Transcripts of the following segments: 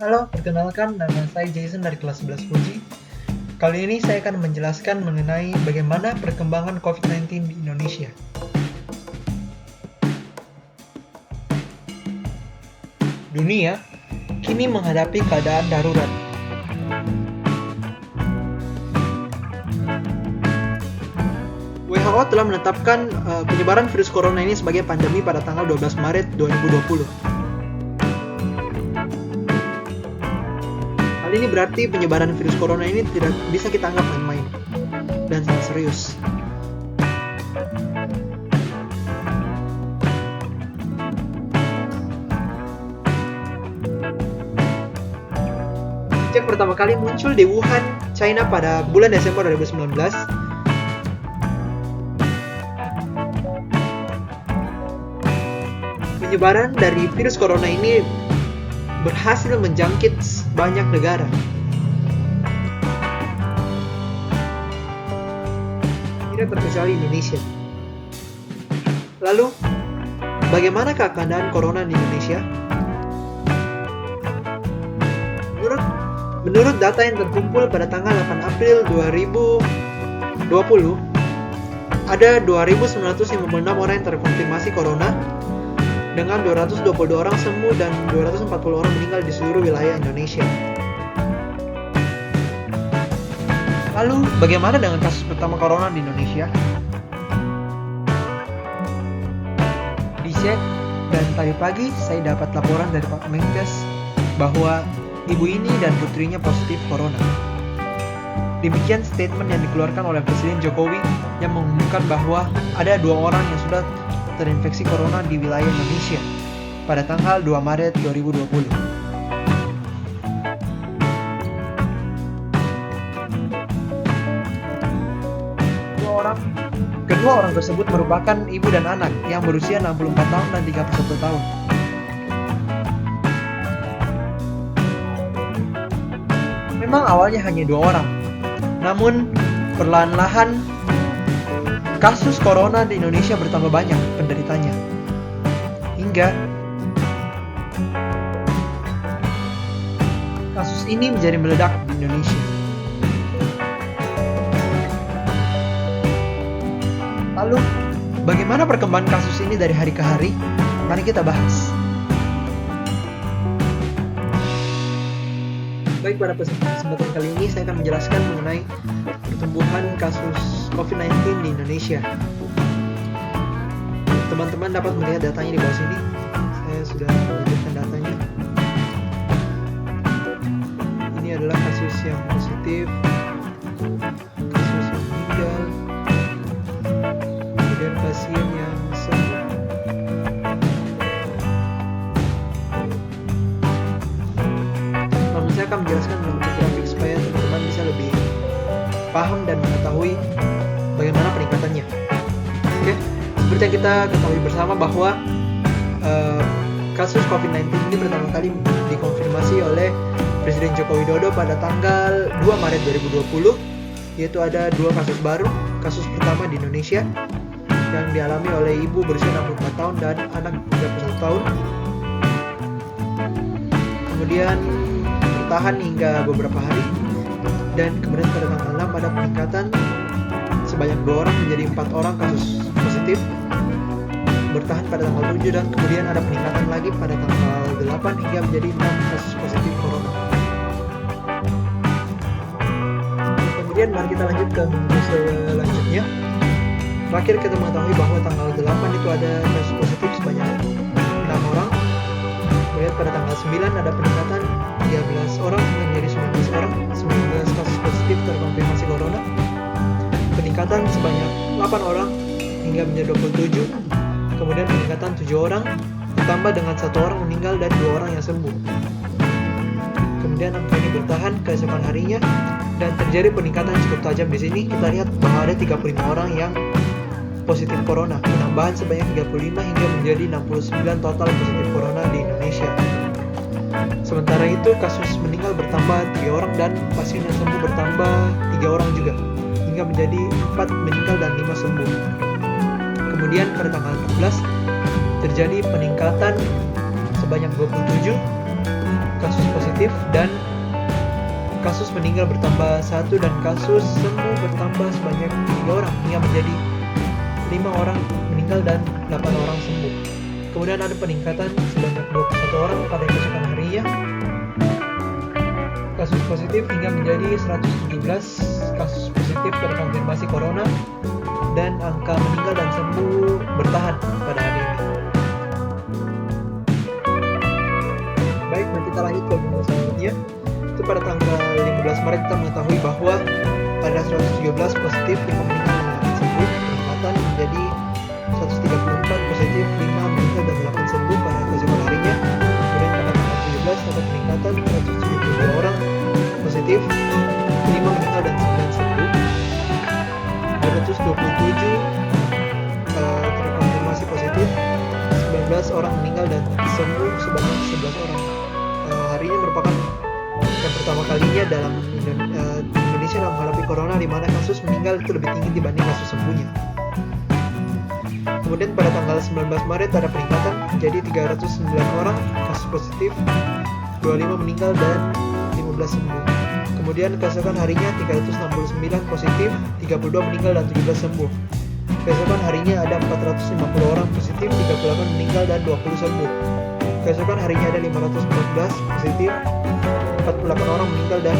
Halo, perkenalkan nama saya Jason dari kelas 11 Fuji. Kali ini saya akan menjelaskan mengenai bagaimana perkembangan COVID-19 di Indonesia. Dunia kini menghadapi keadaan darurat. WHO telah menetapkan penyebaran virus corona ini sebagai pandemi pada tanggal 12 Maret 2020. Hal ini berarti penyebaran virus corona ini tidak bisa kita anggap main-main dan sangat serius. Sejak pertama kali muncul di Wuhan, China pada bulan Desember 2019, penyebaran dari virus corona ini berhasil menjangkit banyak negara. Tidak terkecuali Indonesia. Lalu, bagaimanakah keadaan corona di Indonesia? Menurut data yang terkumpul pada tanggal 8 April 2020, ada 2.956 orang yang terkonfirmasi corona, dengan 222 orang sembuh dan 240 orang meninggal di seluruh wilayah Indonesia. Lalu, bagaimana dengan kasus pertama corona di Indonesia? Dicek, dan tadi pagi saya dapat laporan dari Pak Menkes bahwa ibu ini dan putrinya positif corona. Demikian statement yang dikeluarkan oleh Presiden Jokowi yang mengumumkan bahwa ada 2 orang yang sudah terinfeksi corona di wilayah Indonesia pada tanggal 2 Maret 2020. Kedua orang tersebut merupakan ibu dan anak yang berusia 64 tahun dan 31 tahun. Memang awalnya hanya 2 orang, namun perlahan-lahan kasus corona di Indonesia bertambah banyak penderitanya. Hingga kasus ini menjadi meledak di Indonesia. Lalu, bagaimana perkembangan kasus ini dari hari ke hari? Mari kita bahas. Baik, pada kesempatan kali ini saya akan menjelaskan mengenai pertumbuhan kasus COVID-19 di Indonesia. Teman-teman dapat melihat datanya di bawah sini. Saya sudah menyebutkan datanya. Ini adalah kasus yang positif, kasus yang meninggal, kemudian pasien yang sembuh. Namun saya akan menjelaskan dengan grafik supaya teman-teman bisa lebih paham dan mengetahui bagaimana peningkatannya. Oke, seperti yang kita ketahui bersama bahwa kasus COVID-19 ini pertama kali dikonfirmasi oleh Presiden Joko Widodo pada tanggal 2 Maret 2020, yaitu ada 2 kasus baru. Kasus pertama di Indonesia yang dialami oleh ibu berusia 64 tahun dan anak 31 tahun. Kemudian bertahan hingga beberapa hari, dan kemudian pada tanggal 6 ada peningkatan sebanyak 2 orang menjadi 4 orang kasus positif, bertahan pada tanggal 7, dan kemudian ada peningkatan lagi pada tanggal 8 hingga menjadi 6 kasus positif corona. Kemudian mari kita lanjut ke minggu selanjutnya. Terakhir kita mengetahui bahwa tanggal 8 itu ada kasus positif sebanyak 6 orang. Kemudian pada tanggal 9 ada peningkatan 13 orang hingga menjadi 19 orang, 19 kasus positif terkonfirmasi corona. Peningkatan sebanyak 8 orang hingga menjadi 27. Kemudian peningkatan 7 orang ditambah dengan 1 orang meninggal dan 2 orang yang sembuh. Kemudian angka ini bertahan keesokan harinya dan terjadi peningkatan cukup tajam di sini. Kita lihat bahwa ada 35 orang yang positif corona, penambahan sebanyak 35 hingga menjadi 69 total positif corona di Indonesia. Sementara itu kasus meninggal bertambah 3 orang dan pasien yang sembuh bertambah 3 orang juga, hingga menjadi 4 meninggal dan 5 sembuh. Kemudian pada tanggal 14 terjadi peningkatan sebanyak 27. kasus positif dan kasus meninggal bertambah 1 dan kasus sembuh bertambah sebanyak 3 orang hingga menjadi 5 orang meninggal dan 8 orang sembuh. Kemudian ada peningkatan sebanyak 21 orang pada keesokan harinya. Kasus positif hingga menjadi 117 kasus positif terkonfirmasi corona dan angka meninggal dan sembuh bertahan pada hari ini. Baik, nanti kita lanjut ke buku selanjutnya. Itu pada tanggal 15 Maret kita mengetahui bahwa ada 117 positif, 5 meninggal dan sembuh, peningkatan menjadi 134 positif, 5 meninggal dan 8 sembuh pada keesokan harinya. Kemudian pada tanggal 17 ada peningkatan 172 orang positif, 5 meninggal dan 9 sembuh. 227 terkonfirmasi positif, 19 orang meninggal dan sembuh sebanyak 11 orang. Hari ini merupakan yang pertama kalinya dalam Indonesia dalam menghadapi corona di mana kasus meninggal itu lebih tinggi dibanding kasus sembuhnya. Kemudian pada tanggal 19 Maret ada peningkatan menjadi 309 orang kasus positif, 25 meninggal dan 15 sembuh. Kemudian keesokan harinya 369 positif, 32 meninggal dan 17 sembuh. Keesokan harinya ada 450 orang positif, 38 meninggal dan 20 sembuh. Keesokan harinya ada 514 positif, 48 orang meninggal dan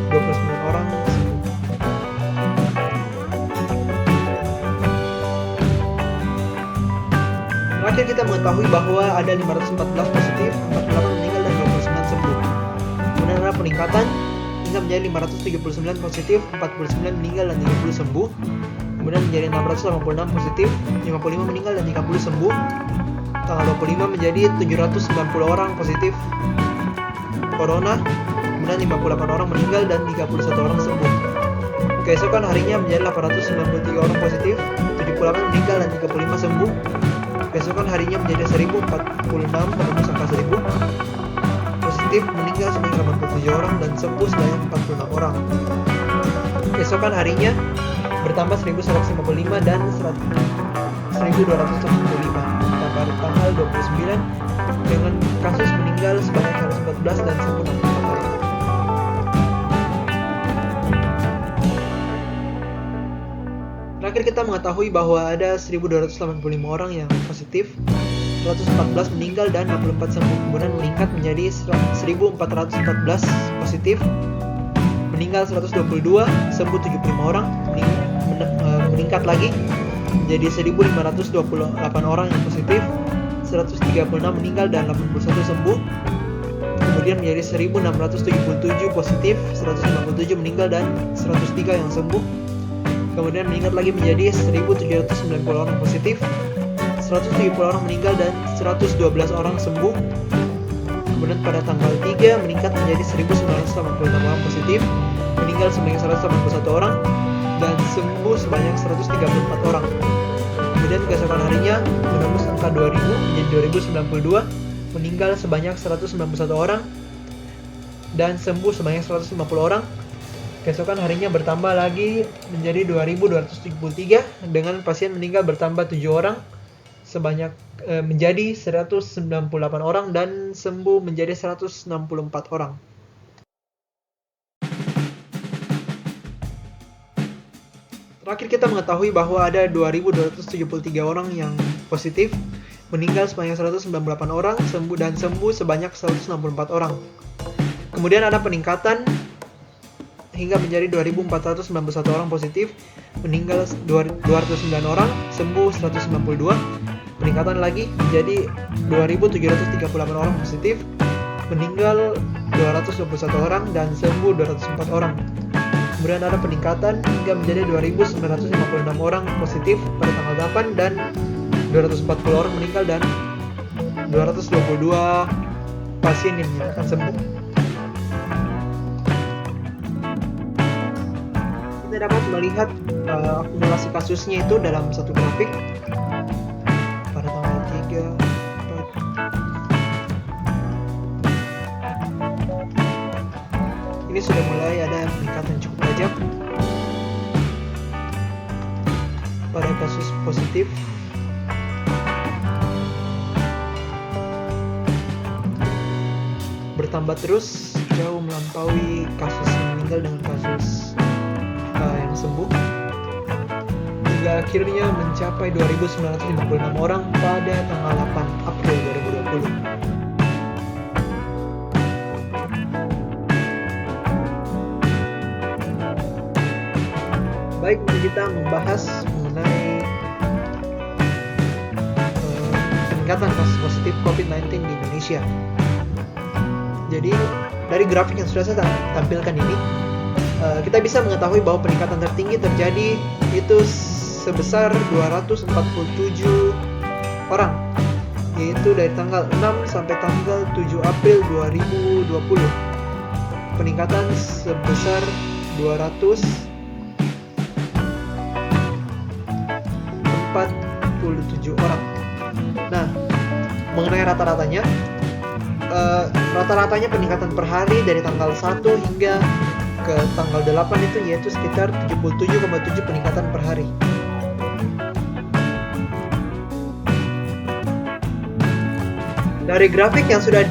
29 orang sembuh. Terakhir kita mengetahui bahwa ada 514 positif, 48 meninggal dan 29 sembuh. Kemudian ada peningkatan hingga menjadi 539 positif, 49 meninggal dan 30 sembuh. Kemudian menjadi 686 positif, 55 meninggal dan 30 sembuh. Tanggal 25 menjadi 790 orang positif corona, kemudian 58 orang meninggal dan 31 orang sembuh. Keesokan harinya menjadi 893 orang positif, 78 meninggal dan 35 sembuh. Keesokan harinya menjadi 1046 menembus angka 1000. Positif meninggal sebanyak 87 orang dan sembuh sebanyak 46 orang. Keesokan harinya bertambah 1155 dan 1275 pada tanggal 29 dengan kasus meninggal sebanyak 114 dan sembuh 64 orang. Terakhir kita mengetahui bahwa ada 1285 orang yang positif, 114 meninggal dan 64 sembuh. Kemudian meningkat menjadi 1414 positif, meninggal 122, sembuh 75 orang, meningkat lagi menjadi 1528 orang yang positif, 136 meninggal dan 81 sembuh. Kemudian menjadi 1677 positif, 157 meninggal dan 103 yang sembuh. Kemudian meningkat lagi menjadi 1790 orang positif, 170 orang meninggal dan 112 orang sembuh. Kemudian pada tanggal 3 meningkat menjadi 1986 orang positif, meninggal sebanyak 181 orang dan sembuh sebanyak 134 orang. Kemudian keesokan harinya menembus angka 2000 menjadi 2092, meninggal sebanyak 191 orang dan sembuh sebanyak 150 orang. Keesokan harinya bertambah lagi menjadi 2273 dengan pasien meninggal bertambah 7 orang sebanyak menjadi 198 orang dan sembuh menjadi 164 orang. Terakhir kita mengetahui bahwa ada 2273 orang yang positif, meninggal sebanyak 198 orang, sembuh sebanyak 164 orang. Kemudian ada peningkatan hingga menjadi 2491 orang positif, meninggal 209 orang, sembuh 192. Peningkatan lagi menjadi 2738 orang positif, meninggal 221 orang dan sembuh 204 orang. Kemudian ada peningkatan hingga menjadi 2956 orang positif pada tanggal 8 dan 240 orang meninggal dan 222 pasien yang dinyatakan sembuh. Kita dapat melihat akumulasi kasusnya itu dalam satu grafik pada tanggal 3. Ini sudah mulai ada peningkatan cukup tajam pada kasus positif. Bertambah bertambah terus, jauh melampaui kasus yang meninggal dengan kasus yang sembuh, hingga akhirnya mencapai 2.956 orang pada tanggal 8 April 2020. Baik, mari kita membahas mengenai peningkatan kasus positif COVID-19 di Indonesia. Jadi dari grafik yang sudah saya tampilkan ini, kita bisa mengetahui bahwa peningkatan tertinggi terjadi itu sebesar 247 orang, yaitu dari tanggal 6 sampai tanggal 7 April 2020. Peningkatan sebesar 247 orang. Nah, mengenai rata-ratanya, rata-ratanya peningkatan per hari dari tanggal 1 hingga ke tanggal 8 itu yaitu sekitar 77,7 peningkatan per hari. Dari grafik yang sudah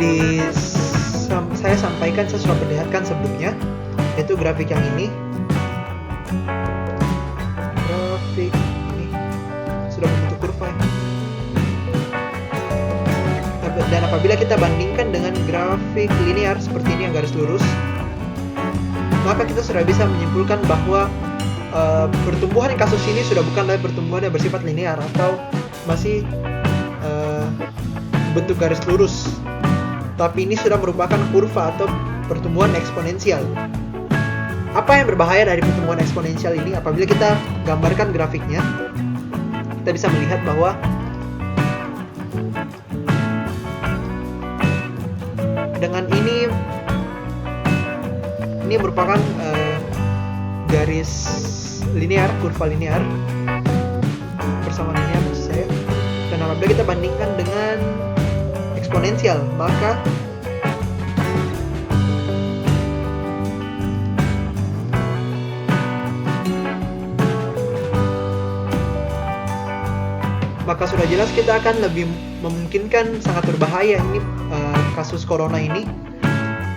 saya sampaikan, saya sudah perlihatkan sebelumnya, yaitu grafik yang ini. Grafik ini sudah membentuk kurva. Dan apabila kita bandingkan dengan grafik linear seperti ini yang garis lurus, maka kita sudah bisa menyimpulkan bahwa pertumbuhan kasus ini sudah bukan lagi pertumbuhan yang bersifat linear atau masih bentuk garis lurus, tapi ini sudah merupakan kurva atau pertumbuhan eksponensial. Apa yang berbahaya dari pertumbuhan eksponensial ini? Apabila kita gambarkan grafiknya, kita bisa melihat bahwa dengan ini merupakan garis linear, kurva linear, persamaan linear maksud saya. Dan apabila kita bandingkan dengan eksponensial, maka sudah jelas kita akan lebih memungkinkan sangat berbahaya ini kasus corona ini,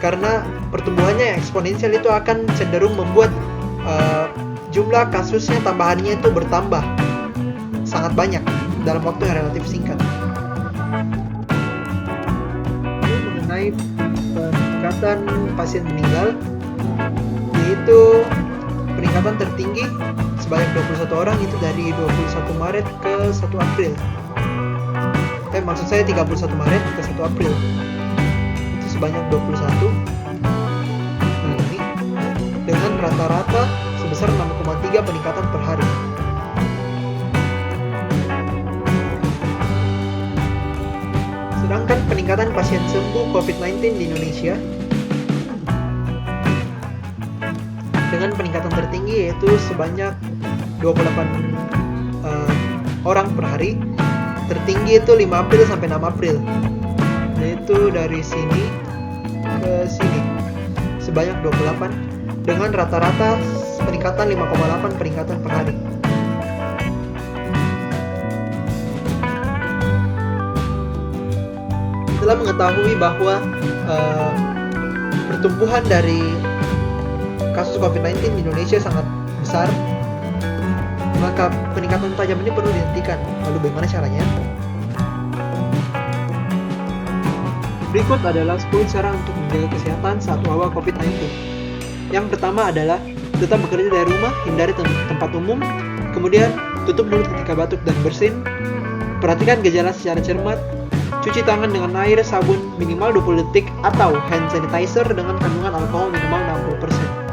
karena pertumbuhannya eksponensial itu akan cenderung membuat jumlah kasusnya tambahannya itu bertambah sangat banyak dalam waktu yang relatif singkat. Ini mengenai peningkatan pasien meninggal, yaitu peningkatan tertinggi sebanyak 21 orang itu dari 21 Maret ke 1 April. Maksud saya 31 Maret ke 1 April. Itu sebanyak 21. Ini dengan rata-rata sebesar 6,3 peningkatan per hari. Sedangkan peningkatan pasien sembuh COVID-19 di Indonesia dengan peningkatan tertinggi yaitu sebanyak 28 orang per hari. Tertinggi itu 5 April sampai 6 April, yaitu dari sini ke sini sebanyak 28 dengan rata-rata peningkatan 5,8 peningkatan per hari. Setelah mengetahui bahwa pertumbuhan dari kasus COVID-19 di Indonesia sangat besar, maka peningkatan tajam ini perlu dihentikan. Lalu bagaimana caranya? Berikut adalah 10 cara untuk menjaga kesehatan saat wabah COVID-19. Yang pertama adalah tetap bekerja dari rumah, hindari tempat umum, kemudian tutup mulut ketika batuk dan bersin, perhatikan gejala secara cermat, cuci tangan dengan air, sabun minimal 20 detik, atau hand sanitizer dengan kandungan alkohol minimal 60%.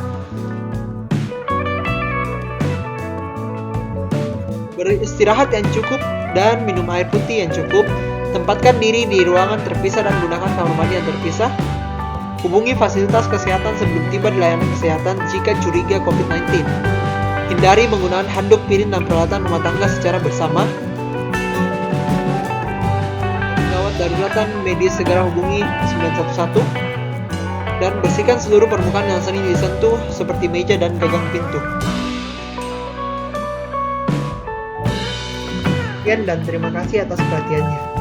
Beristirahat yang cukup dan minum air putih yang cukup. Tempatkan diri di ruangan terpisah dan gunakan kamar mandi yang terpisah. Hubungi fasilitas kesehatan sebelum tiba di layanan kesehatan jika curiga COVID-19. Hindari penggunaan handuk, piring, dan peralatan rumah tangga secara bersama. Gawat daruratan medis segera hubungi 911. Dan bersihkan seluruh permukaan yang sering disentuh seperti meja dan gagang pintu. Sekian dan terima kasih atas perhatiannya.